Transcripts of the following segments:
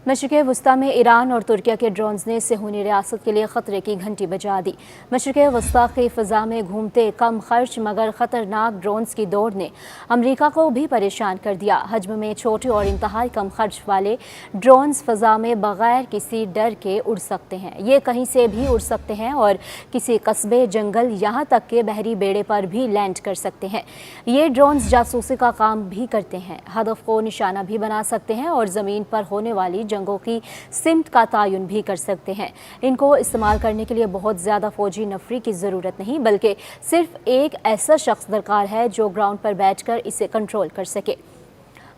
مشرق وسطی میں ایران اور ترکیہ کے ڈرونز نے صہیونی ریاست کے لیے خطرے کی گھنٹی بجا دی۔ مشرق وسطی کی فضا میں گھومتے کم خرچ مگر خطرناک ڈرونز کی دوڑ نے امریکہ کو بھی پریشان کر دیا۔ حجم میں چھوٹے اور انتہائی کم خرچ والے ڈرونز فضا میں بغیر کسی ڈر کے اڑ سکتے ہیں۔ یہ کہیں سے بھی اڑ سکتے ہیں اور کسی قصبے، جنگل، یہاں تک کہ بحری بیڑے پر بھی لینڈ کر سکتے ہیں۔ یہ ڈرونز جاسوسی کا کام بھی کرتے ہیں، ہدف کو نشانہ بھی بنا سکتے ہیں اور زمین پر ہونے والی جنگوں کی سمت کا تعین بھی کر سکتے ہیں۔ ان کو استعمال کرنے کے لیے بہت زیادہ فوجی نفری کی ضرورت نہیں، بلکہ صرف ایک ایسا شخص درکار ہے جو گراؤنڈ پر بیٹھ کر اسے کنٹرول کر سکے۔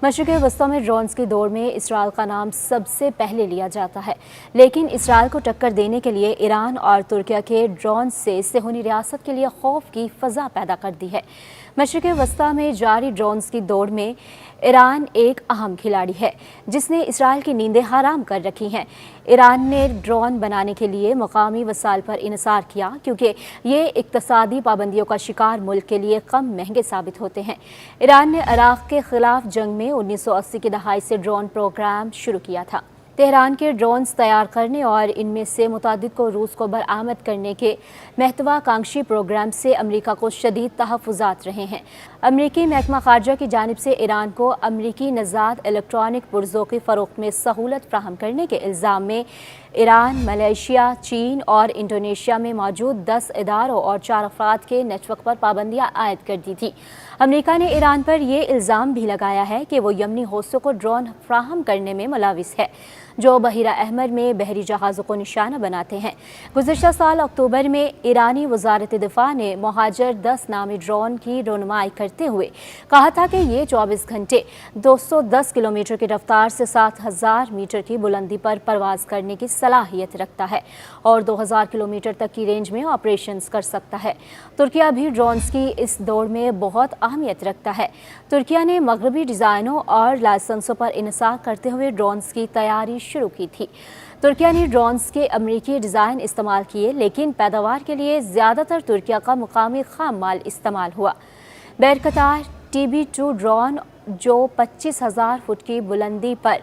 مشرق وسطی میں ڈرونز کی دوڑ میں اسرائیل کا نام سب سے پہلے لیا جاتا ہے، لیکن اسرائیل کو ٹکر دینے کے لیے ایران اور ترکیہ کے ڈرونز سے صہیونی ریاست کے لیے خوف کی فضا پیدا کر دی ہے۔ مشرق وسطی میں جاری ڈرونز کی دوڑ میں ایران ایک اہم کھلاڑی ہے، جس نے اسرائیل کی نیندیں حرام کر رکھی ہیں۔ ایران نے ڈرون بنانے کے لیے مقامی وسائل پر انحصار کیا کیونکہ یہ اقتصادی پابندیوں کا شکار ملک کے لیے کم مہنگے ثابت ہوتے ہیں۔ ایران نے عراق کے خلاف جنگ میں 1980 کی دہائی سے ڈرون پروگرام شروع کیا تھا۔ تہران کے ڈرونز تیار کرنے اور ان میں سے متعدد کو روس کو برآمد کرنے کے محتوا کانکشی پروگرام سے امریکہ کو شدید تحفظات رہے ہیں۔ امریکی محکمہ خارجہ کی جانب سے ایران کو امریکی نژاد الیکٹرانک پرزوں کی فروخت میں سہولت فراہم کرنے کے الزام میں ایران، ملائیشیا، چین اور انڈونیشیا میں موجود 10 اداروں اور 4 افراد کے نیٹ ورک پر پابندیاں عائد کر دی تھی۔ امریکہ نے ایران پر یہ الزام بھی لگایا ہے کہ وہ یمنی حوثیوں کو ڈرون فراہم کرنے میں ملوث ہے، جو بحیرہ احمر میں بحری جہازوں کو نشانہ بناتے ہیں۔ گزشتہ سال اکتوبر میں ایرانی وزارت دفاع نے مہاجر 10 نامی ڈرون کی رونمائی کرتے ہوئے کہا تھا کہ یہ 24 گھنٹے 210 کلومیٹر کی رفتار سے 7000 میٹر کی بلندی پر پرواز کرنے کی صلاحیت رکھتا ہے اور 2000 کلومیٹر تک کی رینج میں آپریشنز کر سکتا ہے۔ ترکیہ بھی ڈرونز کی اس دوڑ میں بہت اہمیت رکھتا ہے۔ ترکیہ نے مغربی ڈیزائنوں اور لائسنسوں پر انحصار کرتے ہوئے ڈرونز کی تیاری شروع کی تھی۔ ترکیہ نے ڈرونز کے امریکی ڈیزائن استعمال کیے، لیکن پیداوار کے لیے زیادہ تر ترکیہ کا مقامی خام مال استعمال ہوا۔ بیرکتار TB2 ڈرون جو 25,000 فٹ کی بلندی پر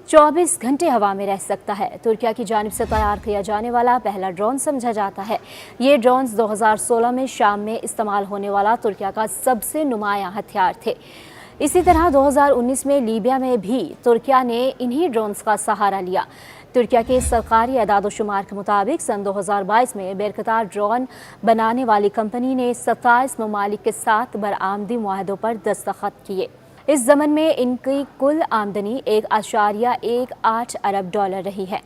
24 گھنٹے ہوا میں رہ سکتا ہے، ترکیہ کی جانب سے تیار کیا جانے والا پہلا ڈرون سمجھا جاتا ہے۔ یہ ڈرونز 2016 میں شام میں استعمال ہونے والا ترکیہ کا سب سے نمایاں ہتھیار تھے۔ اسی طرح 2019 میں لیبیا میں بھی ترکیہ نے انہی ڈرونز کا سہارا لیا۔ ترکیہ کے سرکاری اعداد و شمار کے مطابق سن 2022 میں بیرکتار ڈرون بنانے والی کمپنی نے 27 ممالک کے ساتھ برآمدی معاہدوں پر دستخط کیے۔ اس ضمن میں ان کی کل آمدنی 1.18 ارب ڈالر رہی ہے۔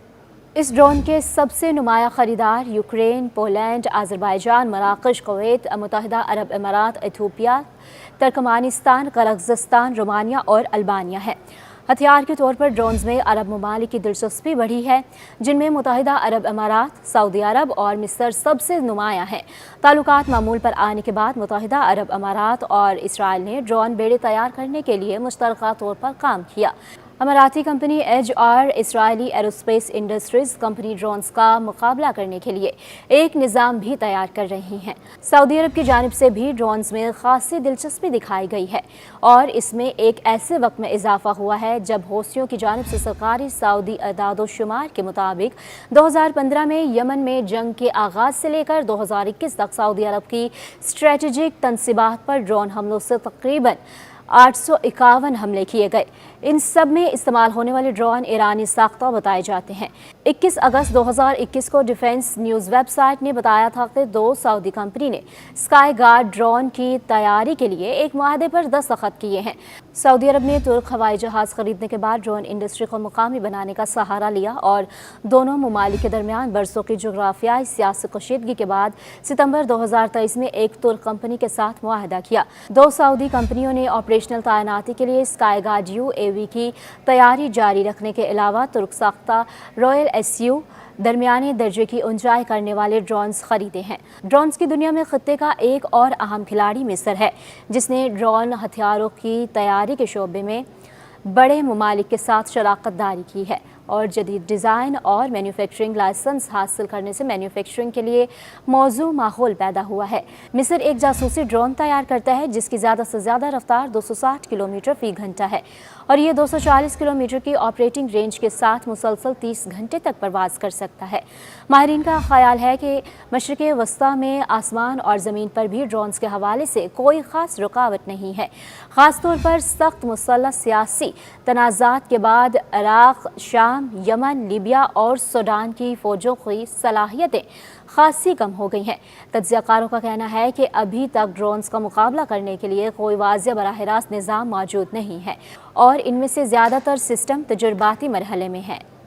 اس ڈرون کے سب سے نمایاں خریدار یوکرین، پولینڈ، آذربائیجان، مراکش، کویت، متحدہ عرب امارات، ایتھوپیا، ترکمانستان، قرقیزستان، رومانیہ اور البانیہ ہیں۔ ہتھیار کے طور پر ڈرونز میں عرب ممالک کی دلچسپی بڑھی ہے، جن میں متحدہ عرب امارات، سعودی عرب اور مصر سب سے نمایاں ہیں۔ تعلقات معمول پر آنے کے بعد متحدہ عرب امارات اور اسرائیل نے ڈرون بیڑے تیار کرنے کے لیے مشترکہ طور پر کام کیا۔ اماراتی کمپنی ایج اور اسرائیلی ایروسپیس انڈسٹریز کمپنی ڈرونز کا مقابلہ کرنے کے لیے ایک نظام بھی تیار کر رہی ہیں۔ سعودی عرب کی جانب سے بھی ڈرونز میں خاصی دلچسپی دکھائی گئی ہے اور اس میں ایک ایسے وقت میں اضافہ ہوا ہے جب حوثیوں کی جانب سے سرکاری سعودی اعداد و شمار کے مطابق 2015 میں یمن میں جنگ کے آغاز سے لے کر 2021 تک سعودی عرب کی اسٹریٹجک تنصیبات پر ڈرون حملوں سے تقریباً 851 حملے کیے گئے۔ ان سب میں استعمال ہونے والے ڈرون ایرانی ساختہ بتائے جاتے ہیں۔ 21 اگست 2021 کو ڈیفنس نیوز ویب سائٹ نے بتایا تھا کہ 2 سعودی کمپنی نے اسکائی گارڈ ڈرون کی تیاری کے لیے ایک معاہدے پر دستخط کیے ہیں۔ سعودی عرب نے ترک ہوائی جہاز خریدنے کے بعد ڈرون انڈسٹری کو مقامی بنانے کا سہارا لیا اور دونوں ممالک کے درمیان برسوں کی جغرافیائی سیاسی کشیدگی کے بعد ستمبر 2023 میں ایک ترک کمپنی کے ساتھ معاہدہ کیا۔ 2 سعودی کمپنیوں نے آپریشنل تعیناتی کے لیے اسکائی گارڈ UAV کی تیاری جاری رکھنے کے علاوہ ترک ساختہ رائل SU درمیانے درجے کی اونچائی کرنے والے ڈرونز خریدے ہیں۔ ڈرونز کی دنیا میں خطے کا ایک اور اہم کھلاڑی مصر ہے، جس نے ڈرون ہتھیاروں کی تیاری کے شعبے میں بڑے ممالک کے ساتھ شراکت داری کی ہے۔ اور جدید ڈیزائن اور مینوفیکچرنگ لائسنس حاصل کرنے سے مینوفیکچرنگ کے لیے موزوں ماحول پیدا ہوا ہے۔ مصر ایک جاسوسی ڈرون تیار کرتا ہے جس کی زیادہ سے زیادہ رفتار 260 کلومیٹر فی گھنٹہ ہے اور یہ 240 کلومیٹر کی آپریٹنگ رینج کے ساتھ مسلسل 30 گھنٹے تک پرواز کر سکتا ہے۔ ماہرین کا خیال ہے کہ مشرق وسطیٰ میں آسمان اور زمین پر بھی ڈرونز کے حوالے سے کوئی خاص رکاوٹ نہیں ہے، خاص طور پر سخت مسلح سیاسی تنازعات کے بعد عراق، شام، یمن، لیبیا اور سوڈان کی فوجوں کی صلاحیتیں خاصی کم ہو گئی ہیں۔ تجزیہ کاروں کا کہنا ہے کہ ابھی تک ڈرونز کا مقابلہ کرنے کے لیے کوئی واضح براہ راست نظام موجود نہیں ہے اور ان میں سے زیادہ تر سسٹم تجرباتی مرحلے میں ہیں۔